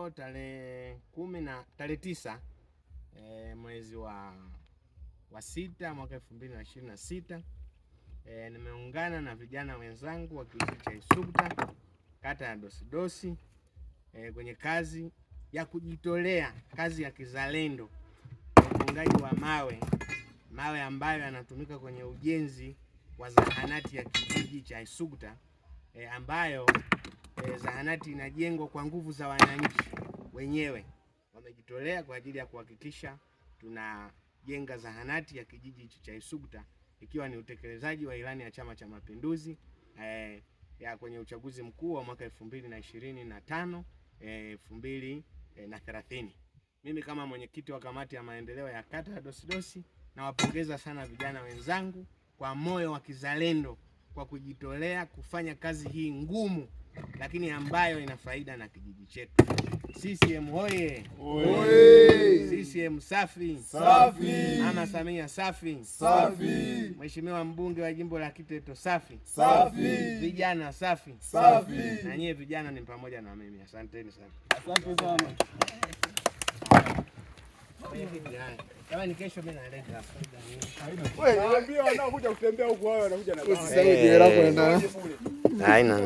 leo tarehe 9 mwezi wa 6 mwaka 2026. Nimeungana na vijana wenzangu wa kijiji cha Isugta kata ya Dosidosi kwenye kazi ya kujitolea, kazi ya kizalendo, ufungaji wa mawe ambayo yanatumika kwenye ujenzi wa zahanati ya kijiji cha Isugta, ambayo zahanati inajengwa kwa nguvu za wananchi wenyewe. Wamejitolea kwa ajili ya kuhakikisha tunajenga zahanati ya kijiji cha Isugta, ikiwa ni utekelezaji wa ilani ya Chama cha Mapinduzi ya kwenye uchaguzi mkuu wa mwaka 2025 2030. Mimi kama mwenyekiti wa kamati ya maendeleo ya kata ya Dosidosi nawapongeza sana vijana wenzangu kwa moyo wa kizalendo, kwa kujitolea kufanya kazi hii ngumu lakini ambayo ina faida na kijiji chetu. CCM hoye! CCM safi! Safi! Mama Samia safi! Safi! Mheshimiwa mbunge wa jimbo la Kiteto safi! Safi! Vijana safi! Safi! Na nyie vijana ni pamoja na mimi. Asanteni sana. Asante sana. Kama ni kesho mimi naleta faida nyingi. Wewe niambie wanaokuja kutembea huko wao wanakuja na Haina.